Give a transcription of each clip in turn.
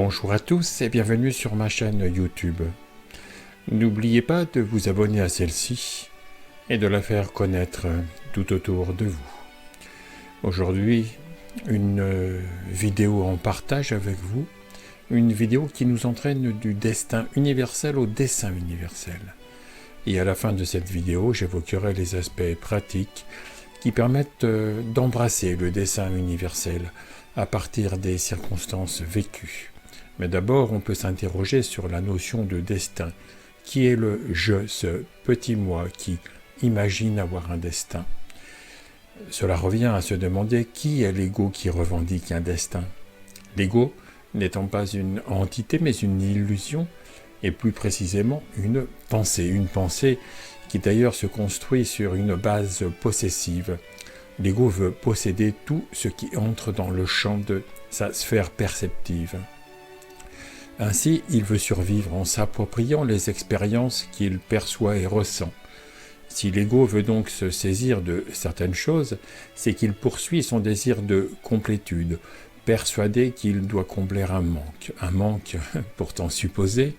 Bonjour à tous et bienvenue sur ma chaîne YouTube. N'oubliez pas de vous abonner à celle-ci et de la faire connaître tout autour de vous. Aujourd'hui, une vidéo en partage avec vous, une vidéo qui nous entraîne du destin universel au dessein universel. Et à la fin de cette vidéo, j'évoquerai les aspects pratiques qui permettent d'embrasser le dessein universel à partir des circonstances vécues. Mais d'abord, on peut s'interroger sur la notion de destin. Qui est le « je », ce petit moi qui imagine avoir un destin? Cela revient à se demander qui est l'ego qui revendique un destin. L'ego n'étant pas une entité, mais une illusion, et plus précisément une pensée qui d'ailleurs se construit sur une base possessive. L'ego veut posséder tout ce qui entre dans le champ de sa sphère perceptive. Ainsi, il veut survivre en s'appropriant les expériences qu'il perçoit et ressent. Si l'ego veut donc se saisir de certaines choses, c'est qu'il poursuit son désir de complétude, persuadé qu'il doit combler un manque pourtant supposé,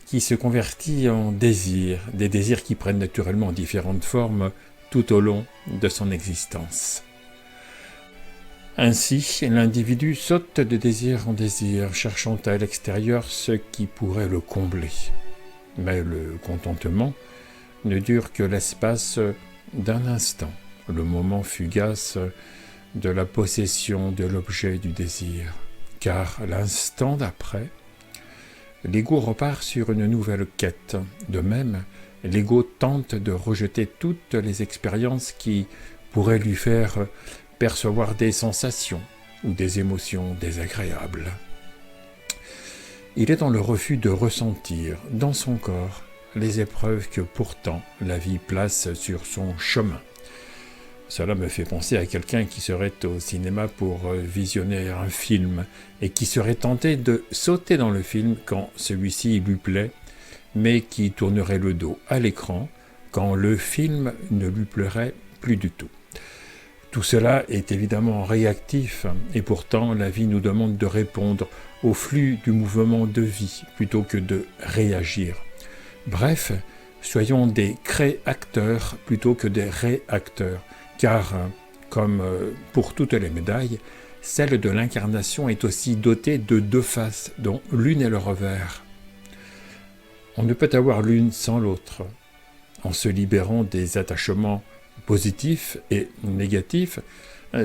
qui se convertit en désir, des désirs qui prennent naturellement différentes formes tout au long de son existence. Ainsi, l'individu saute de désir en désir, cherchant à l'extérieur ce qui pourrait le combler. Mais le contentement ne dure que l'espace d'un instant, le moment fugace de la possession de l'objet du désir. Car l'instant d'après, l'ego repart sur une nouvelle quête. De même, l'ego tente de rejeter toutes les expériences qui pourraient lui faire percevoir des sensations ou des émotions désagréables. Il est dans le refus de ressentir, dans son corps, les épreuves que pourtant la vie place sur son chemin. Cela me fait penser à quelqu'un qui serait au cinéma pour visionner un film et qui serait tenté de sauter dans le film quand celui-ci lui plaît, mais qui tournerait le dos à l'écran quand le film ne lui plairait plus du tout. Tout cela est évidemment réactif et pourtant la vie nous demande de répondre au flux du mouvement de vie plutôt que de réagir. Bref, soyons des créateurs plutôt que des réacteurs, car comme pour toutes les médailles, celle de l'incarnation est aussi dotée de deux faces dont l'une est le revers. On ne peut avoir l'une sans l'autre. En se libérant des attachements positifs et négatifs,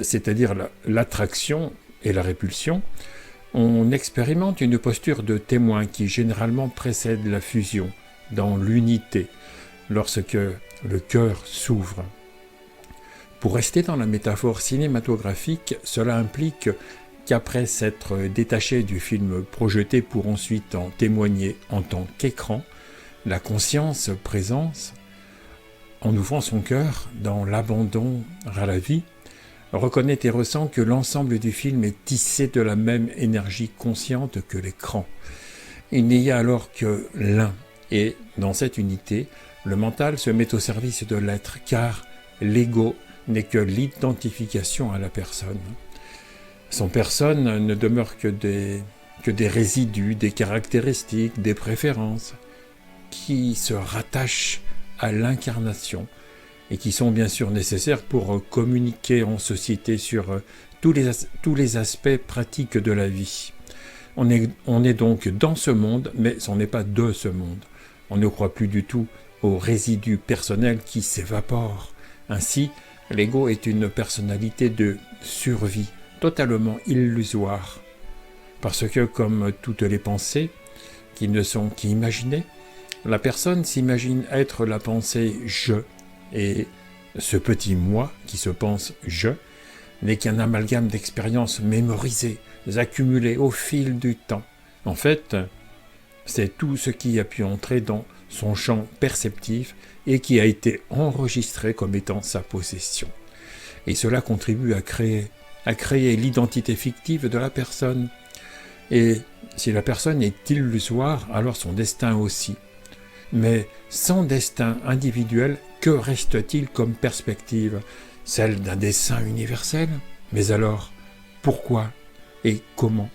c'est-à-dire l'attraction et la répulsion, on expérimente une posture de témoin qui généralement précède la fusion dans l'unité, lorsque le cœur s'ouvre. Pour rester dans la métaphore cinématographique, cela implique qu'après s'être détaché du film projeté pour ensuite en témoigner en tant qu'écran, la conscience présence, en ouvrant son cœur dans l'abandon à la vie, reconnaît et ressent que l'ensemble du film est tissé de la même énergie consciente que l'écran. Il n'y a alors que l'un, et dans cette unité, le mental se met au service de l'être, car l'ego n'est que l'identification à la personne. Son personne ne demeure que des résidus, des caractéristiques, des préférences, qui se rattachent à l'incarnation et qui sont bien sûr nécessaires pour communiquer en société sur tous les aspects pratiques de la vie. On est donc dans ce monde, mais on n'est pas de ce monde. On ne croit plus du tout aux résidus personnels qui s'évaporent. Ainsi, l'ego est une personnalité de survie, totalement illusoire. Parce que, comme toutes les pensées, qui ne sont qu'imaginées, la personne s'imagine être la pensée « je », et ce petit « moi » qui se pense « je » n'est qu'un amalgame d'expériences mémorisées, accumulées au fil du temps. En fait, c'est tout ce qui a pu entrer dans son champ perceptif et qui a été enregistré comme étant sa possession. Et cela contribue à créer l'identité fictive de la personne. Et si la personne est illusoire, alors son destin aussi. Mais sans destin individuel, que reste-t-il comme perspective? Celle d'un dessein universel? Mais alors, pourquoi et comment?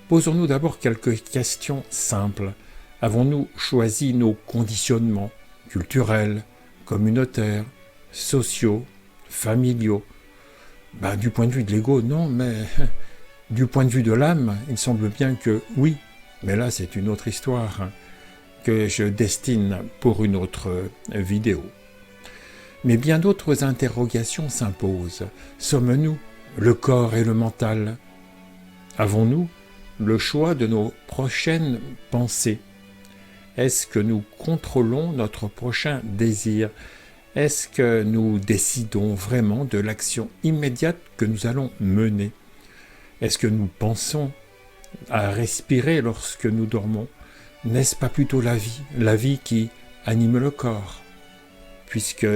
Posons-nous d'abord quelques questions simples. Avons-nous choisi nos conditionnements culturels, communautaires, sociaux, familiaux? Du point de vue de l'ego, non, mais du point de vue de l'âme, il semble bien que oui. Mais là, c'est une autre histoire que je destine pour une autre vidéo. Mais bien d'autres interrogations s'imposent. Sommes-nous le corps et le mental? Avons-nous le choix de nos prochaines pensées? Est-ce que nous contrôlons notre prochain désir? Est-ce que nous décidons vraiment de l'action immédiate que nous allons mener? Est-ce que nous pensons à respirer lorsque nous dormons? N'est-ce pas plutôt la vie qui anime le corps? Puisque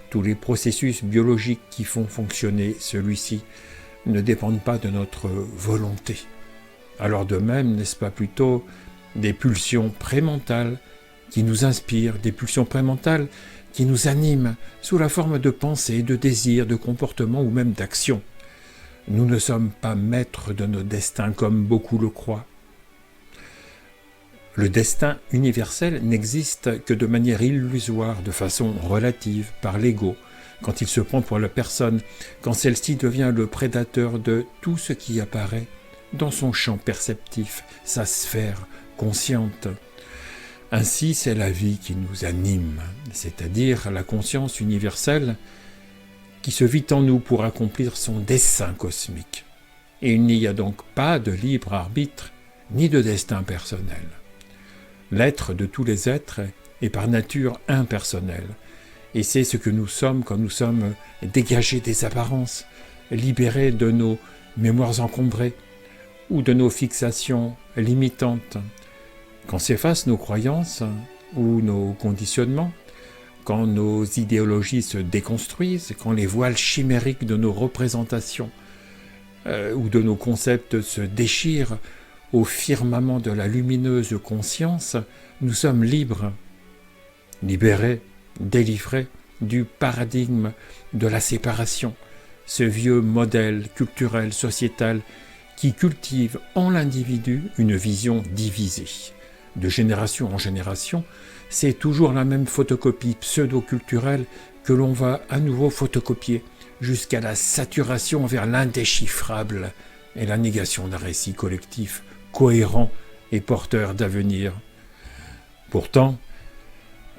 tous les processus biologiques qui font fonctionner celui-ci ne dépendent pas de notre volonté. Alors de même, n'est-ce pas plutôt des pulsions prémentales qui nous inspirent, des pulsions prémentales qui nous animent sous la forme de pensées, de désirs, de comportements ou même d'actions? Nous ne sommes pas maîtres de nos destins comme beaucoup le croient. Le destin universel n'existe que de manière illusoire, de façon relative, par l'ego, quand il se prend pour la personne, quand celle-ci devient le prédateur de tout ce qui apparaît dans son champ perceptif, sa sphère consciente. Ainsi, c'est la vie qui nous anime, c'est-à-dire la conscience universelle qui se vit en nous pour accomplir son dessein cosmique. Et il n'y a donc pas de libre arbitre ni de destin personnel. L'être de tous les êtres est par nature impersonnel, et c'est ce que nous sommes quand nous sommes dégagés des apparences, libérés de nos mémoires encombrées ou de nos fixations limitantes. Quand s'effacent nos croyances ou nos conditionnements, quand nos idéologies se déconstruisent, quand les voiles chimériques de nos représentations ou de nos concepts se déchirent au firmament de la lumineuse conscience, nous sommes libres, libérés, délivrés du paradigme de la séparation, ce vieux modèle culturel, sociétal, qui cultive en l'individu une vision divisée. De génération en génération, c'est toujours la même photocopie pseudo-culturelle que l'on va à nouveau photocopier, jusqu'à la saturation vers l'indéchiffrable et la négation d'un récit collectif cohérent et porteur d'avenir. Pourtant,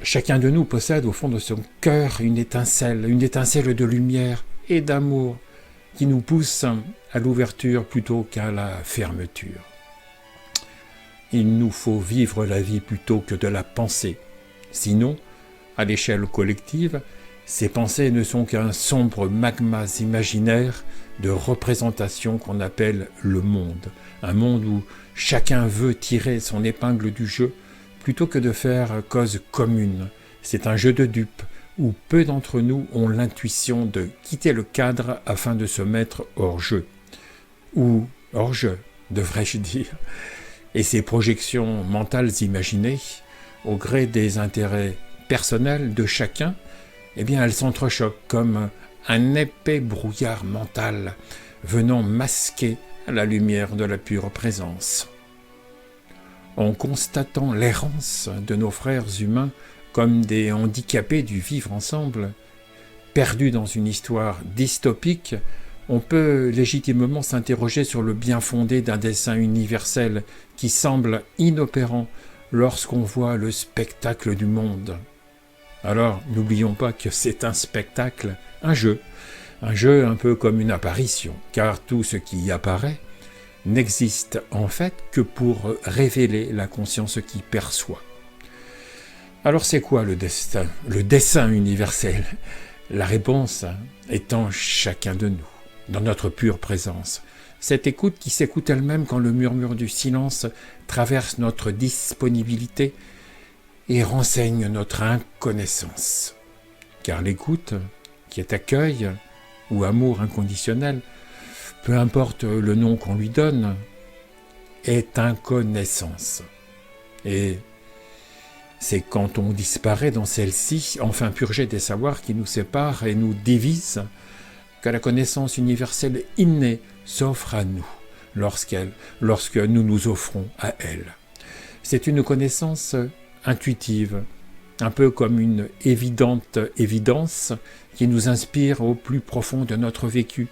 chacun de nous possède au fond de son cœur une étincelle de lumière et d'amour qui nous pousse à l'ouverture plutôt qu'à la fermeture. Il nous faut vivre la vie plutôt que de la penser. Sinon, à l'échelle collective, ces pensées ne sont qu'un sombre magma imaginaire de représentation qu'on appelle le monde. Un monde où chacun veut tirer son épingle du jeu plutôt que de faire cause commune. C'est un jeu de dupes où peu d'entre nous ont l'intuition de quitter le cadre afin de se mettre hors jeu. Ou hors jeu, devrais-je dire. Et ces projections mentales imaginées, au gré des intérêts personnels de chacun, elles s'entrechoquent comme un épais brouillard mental venant masquer la lumière de la pure présence. En constatant l'errance de nos frères humains comme des handicapés du vivre ensemble, perdus dans une histoire dystopique, on peut légitimement s'interroger sur le bien fondé d'un dessein universel qui semble inopérant lorsqu'on voit le spectacle du monde. Alors, n'oublions pas que c'est un spectacle, un jeu un peu comme une apparition, car tout ce qui y apparaît n'existe en fait que pour révéler la conscience qui perçoit. Alors c'est quoi le destin, le dessein universel? La réponse est en chacun de nous, dans notre pure présence. Cette écoute qui s'écoute elle-même quand le murmure du silence traverse notre disponibilité et renseigne notre inconnaissance. Car l'écoute, qui est accueil ou amour inconditionnel, peu importe le nom qu'on lui donne, est inconnaissance. Et c'est quand on disparaît dans celle-ci, enfin purgé des savoirs qui nous séparent et nous divisent, que la connaissance universelle innée s'offre à nous, lorsque nous nous offrons à elle. C'est une connaissance intuitive, un peu comme une évidente évidence qui nous inspire au plus profond de notre vécu.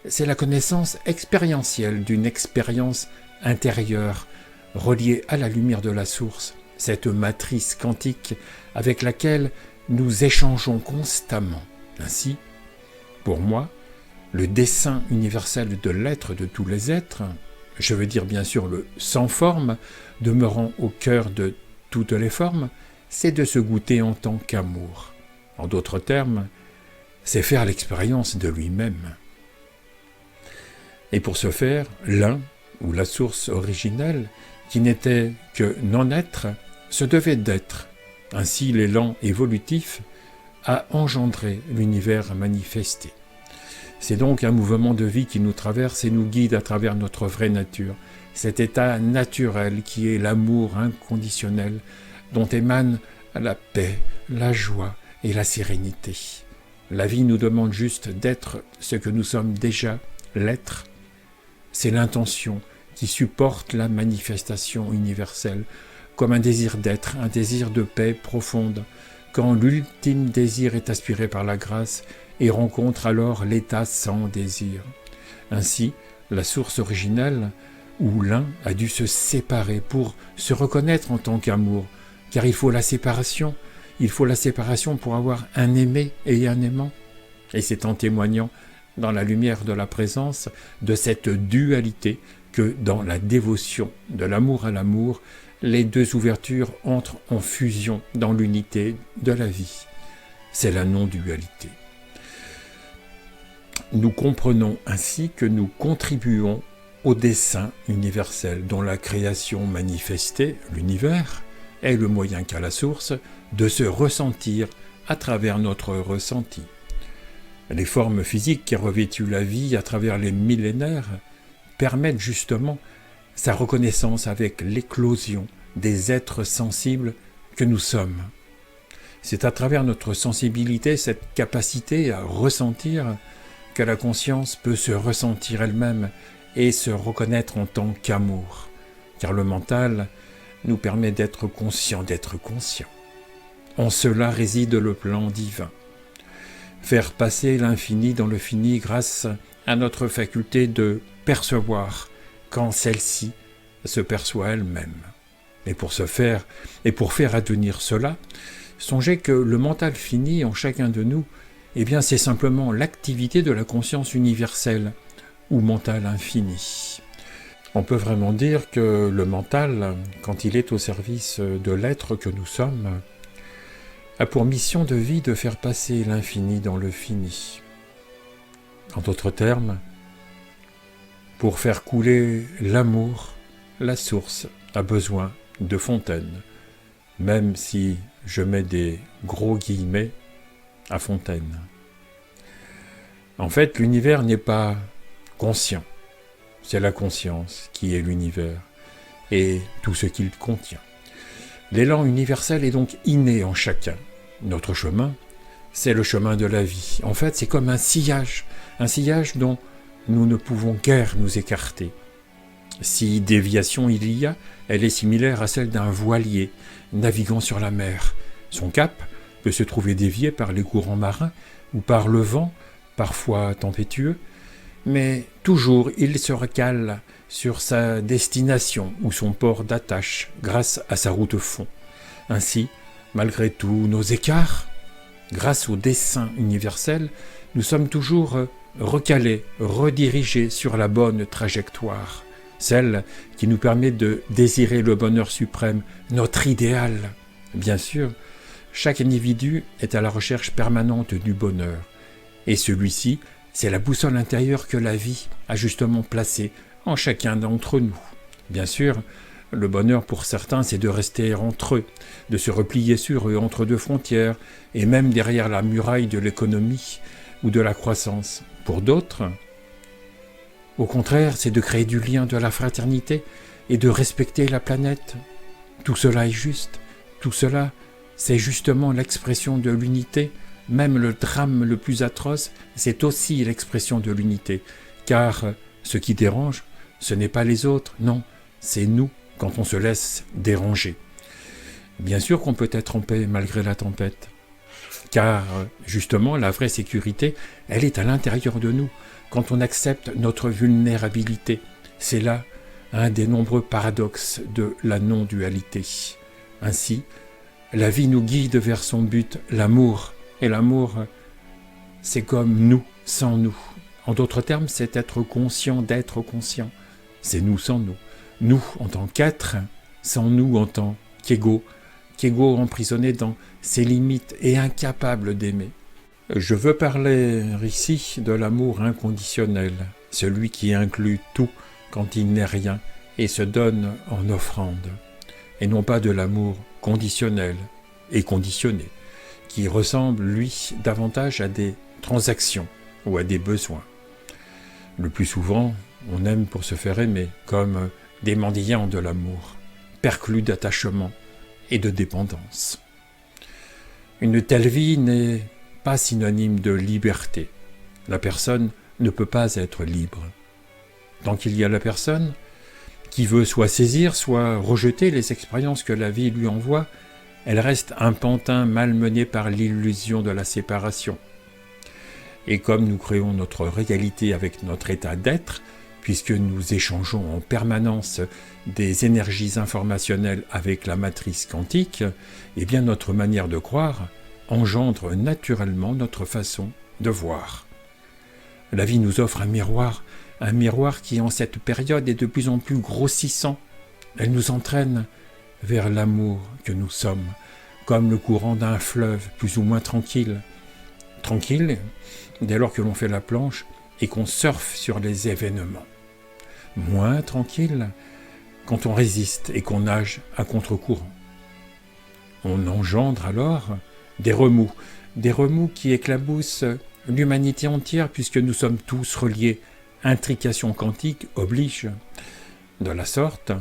C'est la connaissance expérientielle d'une expérience intérieure reliée à la lumière de la source, cette matrice quantique avec laquelle nous échangeons constamment. Ainsi, pour moi, le dessein universel de l'être de tous les êtres, je veux dire bien sûr le sans forme, demeurant au cœur de toutes les formes, c'est de se goûter en tant qu'amour. En d'autres termes, c'est faire l'expérience de lui-même. Et pour ce faire, l'un, ou la source originelle, qui n'était que non-être, se devait d'être. Ainsi, l'élan évolutif a engendré l'univers manifesté. C'est donc un mouvement de vie qui nous traverse et nous guide à travers notre vraie nature, cet état naturel qui est l'amour inconditionnel dont émane la paix, la joie et la sérénité. La vie nous demande juste d'être ce que nous sommes déjà, l'être. C'est l'intention qui supporte la manifestation universelle, comme un désir d'être, un désir de paix profonde, quand l'ultime désir est aspiré par la grâce et rencontre alors l'état sans désir. Ainsi, la source originelle, où l'un a dû se séparer pour se reconnaître en tant qu'amour, car il faut la séparation pour avoir un aimé et un aimant. Et c'est en témoignant dans la lumière de la présence de cette dualité que dans la dévotion de l'amour à l'amour, les deux ouvertures entrent en fusion dans l'unité de la vie. C'est la non-dualité. Nous comprenons ainsi que nous contribuons au dessein universel dont la création manifestée, l'univers, est le moyen qu'a la source de se ressentir à travers notre ressenti. Les formes physiques qui revêtuent la vie à travers les millénaires permettent justement sa reconnaissance avec l'éclosion des êtres sensibles que nous sommes. C'est à travers notre sensibilité, cette capacité à ressentir, que la conscience peut se ressentir elle-même et se reconnaître en tant qu'amour, car le mental nous permet d'être conscient. En cela réside le plan divin. Faire passer l'infini dans le fini grâce à notre faculté de percevoir quand celle-ci se perçoit elle-même. Et pour faire advenir cela, songez que le mental fini en chacun de nous, c'est simplement l'activité de la conscience universelle, ou mental infini. On peut vraiment dire que le mental, quand il est au service de l'être que nous sommes, a pour mission de vie de faire passer l'infini dans le fini. En d'autres termes, pour faire couler l'amour, la source a besoin de fontaines, même si je mets des gros guillemets à fontaine. En fait, l'univers n'est pas conscient, c'est la conscience qui est l'univers et tout ce qu'il contient. L'élan universel est donc inné en chacun. Notre chemin, c'est le chemin de la vie. En fait, c'est comme un sillage dont nous ne pouvons guère nous écarter. Si déviation il y a, elle est similaire à celle d'un voilier naviguant sur la mer. Son cap peut se trouver dévié par les courants marins ou par le vent, parfois tempétueux, mais toujours il se recale sur sa destination ou son port d'attache grâce à sa route fond. Ainsi, malgré tous nos écarts, grâce au dessein universel, nous sommes toujours recalés, redirigés sur la bonne trajectoire, celle qui nous permet de désirer le bonheur suprême, notre idéal. Bien sûr, chaque individu est à la recherche permanente du bonheur, et celui-ci, c'est la boussole intérieure que la vie a justement placée en chacun d'entre nous. Bien sûr, le bonheur pour certains, c'est de rester entre eux, de se replier sur eux entre deux frontières, et même derrière la muraille de l'économie ou de la croissance. Pour d'autres, au contraire, c'est de créer du lien, de la fraternité et de respecter la planète. Tout cela est juste. Tout cela, c'est justement l'expression de l'unité. Même le drame le plus atroce, c'est aussi l'expression de l'unité. Car ce qui dérange, Ce n'est pas les autres, non, c'est nous quand on se laisse déranger. Bien sûr qu'on peut être en paix malgré la tempête, car justement la vraie sécurité, elle est à l'intérieur de nous, quand on accepte notre vulnérabilité. C'est là un des nombreux paradoxes de la non-dualité. Ainsi, la vie nous guide vers son but, l'amour. Et l'amour, c'est comme nous, sans nous. En d'autres termes, c'est être conscient d'être conscient. C'est nous sans nous. Nous en tant qu'être, sans nous en tant qu'ego emprisonné dans ses limites et incapable d'aimer. Je veux parler ici de l'amour inconditionnel, celui qui inclut tout quand il n'est rien et se donne en offrande, et non pas de l'amour conditionnel et conditionné, qui ressemble, lui, davantage à des transactions ou à des besoins. Le plus souvent, on aime pour se faire aimer, comme des mendiants de l'amour, perclus d'attachement et de dépendance. Une telle vie n'est pas synonyme de liberté. La personne ne peut pas être libre. Tant qu'il y a la personne qui veut soit saisir, soit rejeter les expériences que la vie lui envoie, elle reste un pantin malmené par l'illusion de la séparation. Et comme nous créons notre réalité avec notre état d'être, puisque nous échangeons en permanence des énergies informationnelles avec la matrice quantique, eh bien notre manière de croire engendre naturellement notre façon de voir. La vie nous offre un miroir qui en cette période est de plus en plus grossissant. Elle nous entraîne vers l'amour que nous sommes, comme le courant d'un fleuve plus ou moins tranquille. Tranquille dès lors que l'on fait la planche et qu'on surfe sur les événements. Moins tranquille quand on résiste et qu'on nage à contre-courant. On engendre alors des remous qui éclaboussent l'humanité entière puisque nous sommes tous reliés. Intrication quantique oblige. De la sorte,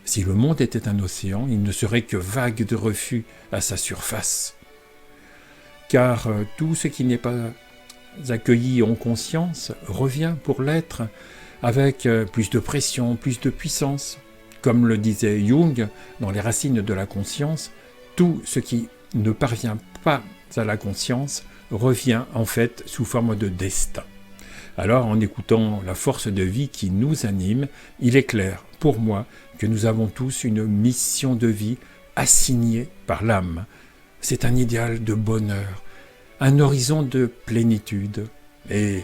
si le monde était un océan, il ne serait que vagues de refus à sa surface. Car tout ce qui n'est pas accueilli en conscience revient pour l'être avec plus de pression, plus de puissance. Comme le disait Jung dans Les Racines de la conscience, tout ce qui ne parvient pas à la conscience revient en fait sous forme de destin. Alors, en écoutant la force de vie qui nous anime, il est clair pour moi que nous avons tous une mission de vie assignée par l'âme. C'est un idéal de bonheur, un horizon de plénitude. Et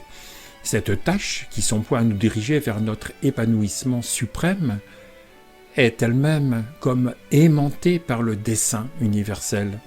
cette tâche qui s'emploie à nous diriger vers notre épanouissement suprême est elle-même comme aimantée par le dessein universel.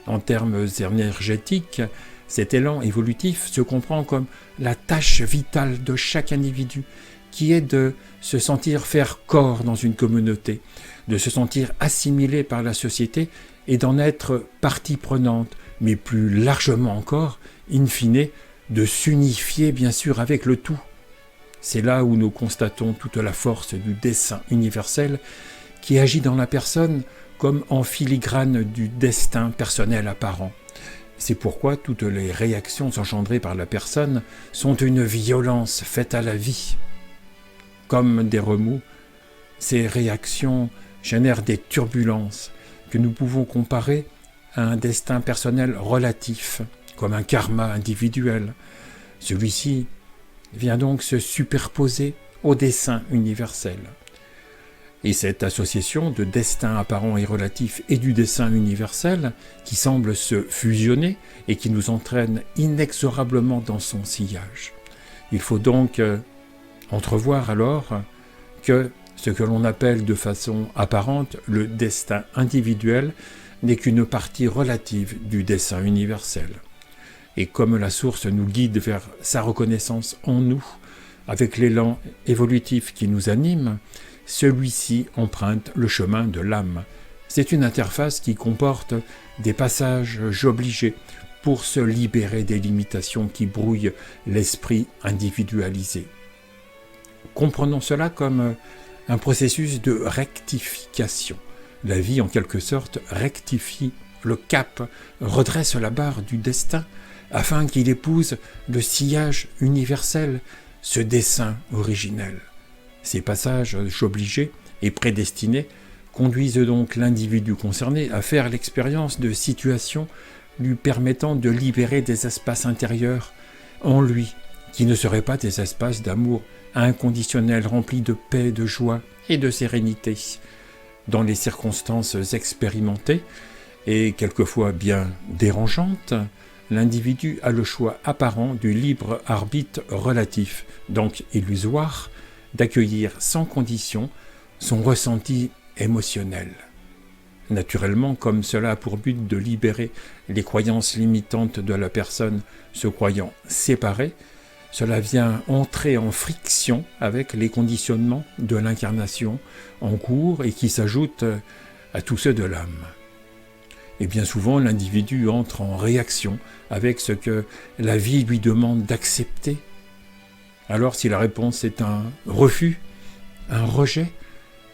En termes énergétiques, cet élan évolutif se comprend comme la tâche vitale de chaque individu, qui est de se sentir faire corps dans une communauté, de se sentir assimilé par la société et d'en être partie prenante, mais plus largement encore, in fine, de s'unifier bien sûr avec le tout. C'est là où nous constatons toute la force du dessein universel qui agit dans la personne comme en filigrane du destin personnel apparent. C'est pourquoi toutes les réactions engendrées par la personne sont une violence faite à la vie. Comme des remous, ces réactions génèrent des turbulences que nous pouvons comparer à un destin personnel relatif, comme un karma individuel. Celui-ci vient donc se superposer au dessein universel. Et cette association de destin apparent et relatif et du dessein universel qui semble se fusionner et qui nous entraîne inexorablement dans son sillage. Il faut donc entrevoir alors que ce que l'on appelle de façon apparente le destin individuel n'est qu'une partie relative du dessein universel. Et comme la source nous guide vers sa reconnaissance en nous, avec l'élan évolutif qui nous anime, celui-ci emprunte le chemin de l'âme. C'est une interface qui comporte des passages obligés pour se libérer des limitations qui brouillent l'esprit individualisé. Comprenons cela comme un processus de rectification. La vie, en quelque sorte, rectifie le cap, redresse la barre du destin afin qu'il épouse le sillage universel, ce dessein originel. Ces passages obligés et prédestinés conduisent donc l'individu concerné à faire l'expérience de situations lui permettant de libérer des espaces intérieurs en lui, qui ne seraient pas des espaces d'amour inconditionnel remplis de paix, de joie et de sérénité. Dans les circonstances expérimentées, et quelquefois bien dérangeantes, l'individu a le choix apparent du libre arbitre relatif, donc illusoire, d'accueillir sans condition son ressenti émotionnel. Naturellement, comme cela a pour but de libérer les croyances limitantes de la personne se croyant séparée, cela vient entrer en friction avec les conditionnements de l'incarnation en cours et qui s'ajoutent à tous ceux de l'âme. Et bien souvent, l'individu entre en réaction avec ce que la vie lui demande d'accepter. Alors, si la réponse est un refus, un rejet,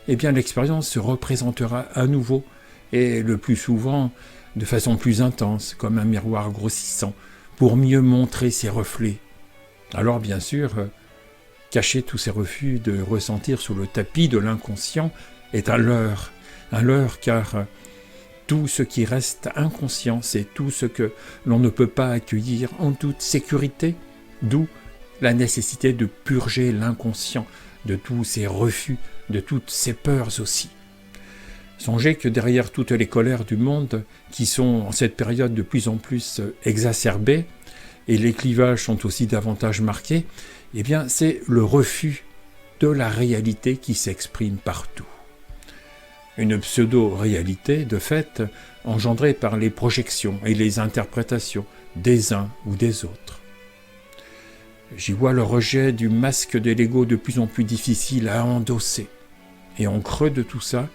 eh bien l'expérience se représentera à nouveau et le plus souvent de façon plus intense, comme un miroir grossissant, pour mieux montrer ses reflets. Alors bien sûr, cacher tous ces refus de ressentir sous le tapis de l'inconscient est un leurre car tout ce qui reste inconscient, c'est tout ce que l'on ne peut pas accueillir en toute sécurité, d'où la nécessité de purger l'inconscient de tous ces refus, de toutes ces peurs aussi. Songez que derrière toutes les colères du monde, qui sont en cette période de plus en plus exacerbées, et les clivages sont aussi davantage marqués, eh bien c'est le refus de la réalité qui s'exprime partout. Une pseudo-réalité, de fait, engendrée par les projections et les interprétations des uns ou des autres. J'y vois le rejet du masque de l'ego de plus en plus difficile à endosser. Et en creux de tout ça,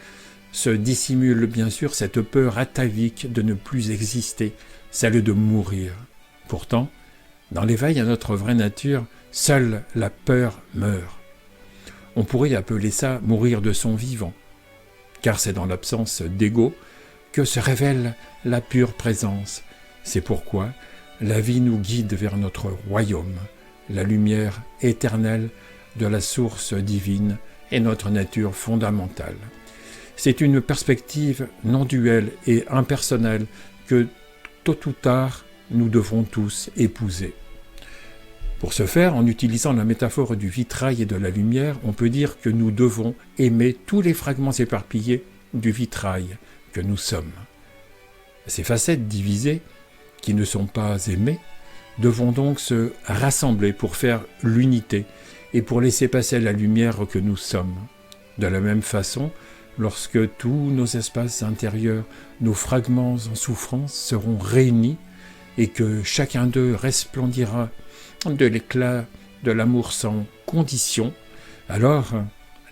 se dissimule bien sûr cette peur atavique de ne plus exister, celle de mourir. Pourtant, dans l'éveil à notre vraie nature, seule la peur meurt. On pourrait appeler ça mourir de son vivant, car c'est dans l'absence d'ego que se révèle la pure présence. C'est pourquoi la vie nous guide vers notre royaume, la lumière éternelle de la source divine et notre nature fondamentale. C'est une perspective non duelle et impersonnelle que, tôt ou tard, nous devrons tous épouser. Pour ce faire, en utilisant la métaphore du vitrail et de la lumière, on peut dire que nous devons aimer tous les fragments éparpillés du vitrail que nous sommes. Ces facettes divisées, qui ne sont pas aimées, devront donc se rassembler pour faire l'unité et pour laisser passer la lumière que nous sommes. De la même façon, lorsque tous nos espaces intérieurs, nos fragments en souffrance seront réunis et que chacun d'eux resplendira de l'éclat de l'amour sans condition, alors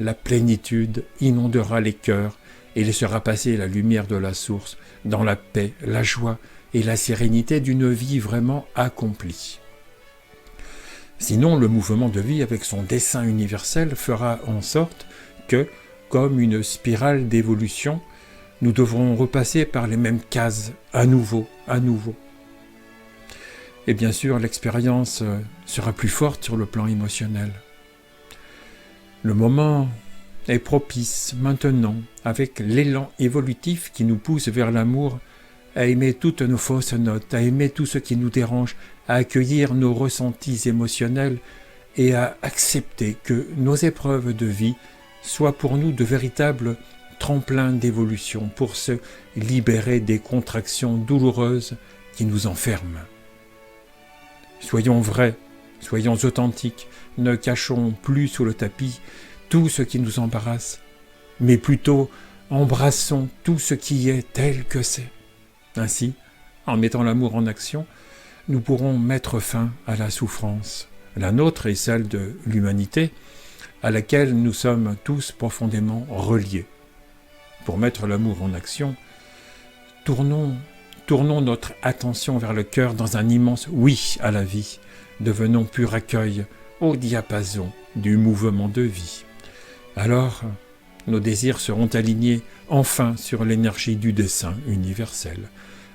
la plénitude inondera les cœurs et laissera passer la lumière de la source dans la paix, la joie et la sérénité d'une vie vraiment accomplie. Sinon, le mouvement de vie avec son dessein universel fera en sorte que, comme une spirale d'évolution, nous devrons repasser par les mêmes cases à nouveau. Et bien sûr, l'expérience sera plus forte sur le plan émotionnel. Le moment est propice maintenant, avec l'élan évolutif qui nous pousse vers l'amour, à aimer toutes nos fausses notes, à aimer tout ce qui nous dérange, à accueillir nos ressentis émotionnels et à accepter que nos épreuves de vie soient pour nous de véritables tremplins d'évolution pour se libérer des contractions douloureuses qui nous enferment. Soyons vrais, soyons authentiques, ne cachons plus sous le tapis tout ce qui nous embarrasse, mais plutôt embrassons tout ce qui est tel que c'est. Ainsi, en mettant l'amour en action, nous pourrons mettre fin à la souffrance, la nôtre et celle de l'humanité, à laquelle nous sommes tous profondément reliés. Pour mettre l'amour en action, tournons notre attention vers le cœur dans un immense oui à la vie, devenons pur accueil au diapason du mouvement de vie. Alors, nos désirs seront alignés enfin sur l'énergie du dessein universel.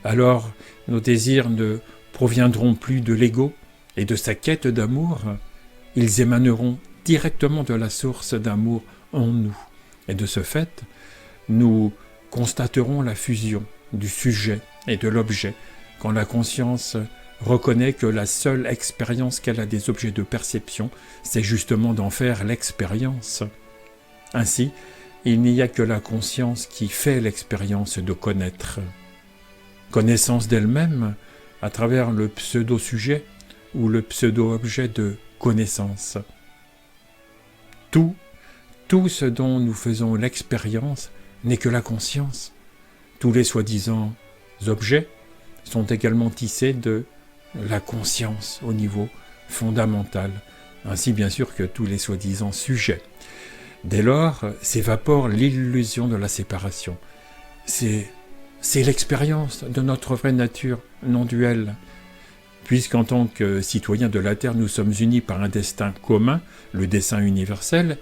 Alors, nos désirs ne proviendront plus de l'ego et de sa quête d'amour, ils émaneront directement de la source d'amour en nous. Et de ce fait, nous constaterons la fusion du sujet et de l'objet quand la conscience reconnaît que la seule expérience qu'elle a des objets de perception, c'est justement d'en faire l'expérience. Ainsi, il n'y a que la conscience qui fait l'expérience de connaître. Connaissance d'elle-même à travers le pseudo-sujet ou le pseudo-objet de connaissance. Tout ce dont nous faisons l'expérience n'est que la conscience. Tous les soi-disant objets sont également tissés de la conscience au niveau fondamental, ainsi bien sûr que tous les soi-disant sujets. Dès lors, s'évapore l'illusion de la séparation. C'est l'expérience de notre vraie nature non duelle. Puisqu'en tant que citoyens de la Terre, nous sommes unis par un destin commun, le dessein universel,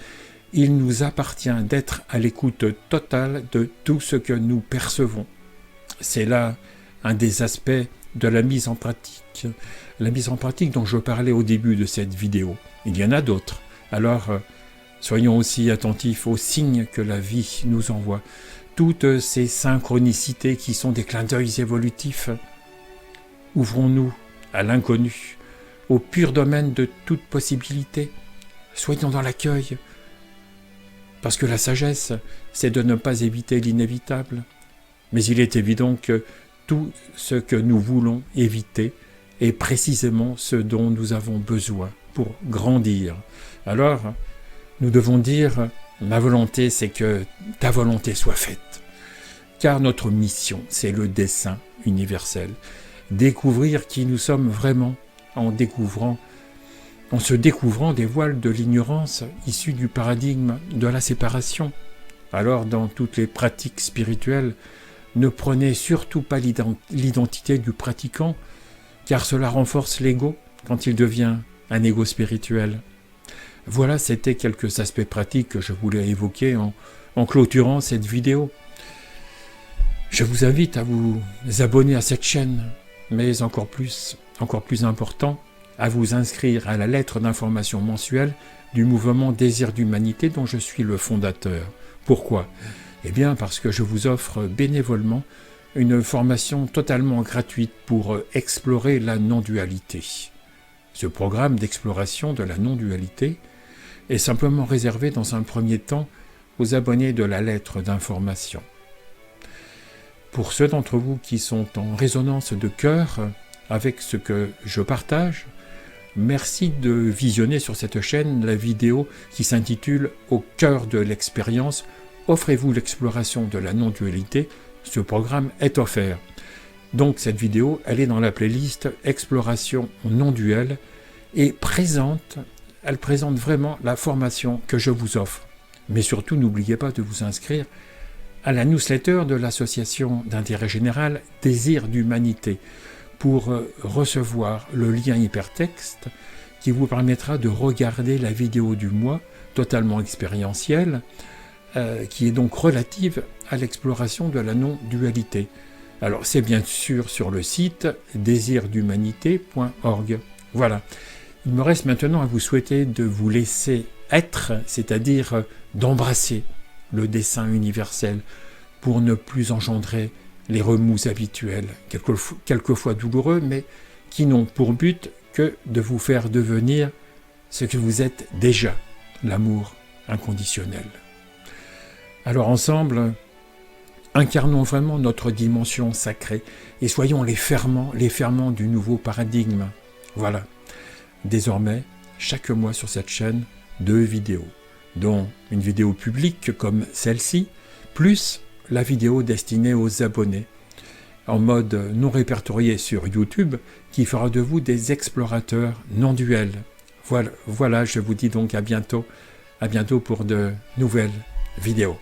il nous appartient d'être à l'écoute totale de tout ce que nous percevons. C'est là un des aspects de la mise en pratique dont je parlais au début de cette vidéo. Il y en a d'autres. Alors, soyons aussi attentifs aux signes que la vie nous envoie. Toutes ces synchronicités qui sont des clins d'œil évolutifs. Ouvrons-nous à l'inconnu, au pur domaine de toute possibilité. Soyons dans l'accueil. Parce que la sagesse, c'est de ne pas éviter l'inévitable. Mais il est évident que tout ce que nous voulons éviter est précisément ce dont nous avons besoin pour grandir. Alors, nous devons dire, ma volonté, c'est que ta volonté soit faite. Car notre mission, c'est le dessein universel. Découvrir qui nous sommes vraiment en se découvrant des voiles de l'ignorance issus du paradigme de la séparation. Alors, dans toutes les pratiques spirituelles, ne prenez surtout pas l'identité du pratiquant, car cela renforce l'ego quand il devient un ego spirituel. Voilà, c'était quelques aspects pratiques que je voulais évoquer en clôturant cette vidéo. Je vous invite à vous abonner à cette chaîne, mais encore plus important, à vous inscrire à la lettre d'information mensuelle du mouvement Désir d'Humanité dont je suis le fondateur. Pourquoi ? Eh bien parce que je vous offre bénévolement une formation totalement gratuite pour explorer la non-dualité. Ce programme d'exploration de la non-dualité est simplement réservé dans un premier temps aux abonnés de la lettre d'information. Pour ceux d'entre vous qui sont en résonance de cœur avec ce que je partage, merci de visionner sur cette chaîne la vidéo qui s'intitule « Au cœur de l'expérience, offrez-vous l'exploration de la non-dualité ?» Ce programme est offert. Donc cette vidéo, elle est dans la playlist « Exploration non-duelle » et elle présente vraiment la formation que je vous offre. Mais surtout, n'oubliez pas de vous inscrire à la newsletter de l'association d'intérêt général Désir d'Humanité pour recevoir le lien hypertexte qui vous permettra de regarder la vidéo du mois totalement expérientielle qui est donc relative à l'exploration de la non-dualité. Alors c'est bien sûr sur le site désirdumanité.org. Voilà. Il me reste maintenant à vous souhaiter de vous laisser être, c'est-à-dire d'embrasser le dessein universel pour ne plus engendrer les remous habituels, quelquefois douloureux, mais qui n'ont pour but que de vous faire devenir ce que vous êtes déjà, l'amour inconditionnel. Alors ensemble, incarnons vraiment notre dimension sacrée et soyons les ferments du nouveau paradigme. Voilà. Désormais, chaque mois sur cette chaîne, 2 vidéos, dont une vidéo publique comme celle-ci, plus la vidéo destinée aux abonnés, en mode non répertorié sur YouTube, qui fera de vous des explorateurs non duels. Voilà, je vous dis donc à bientôt pour de nouvelles vidéos.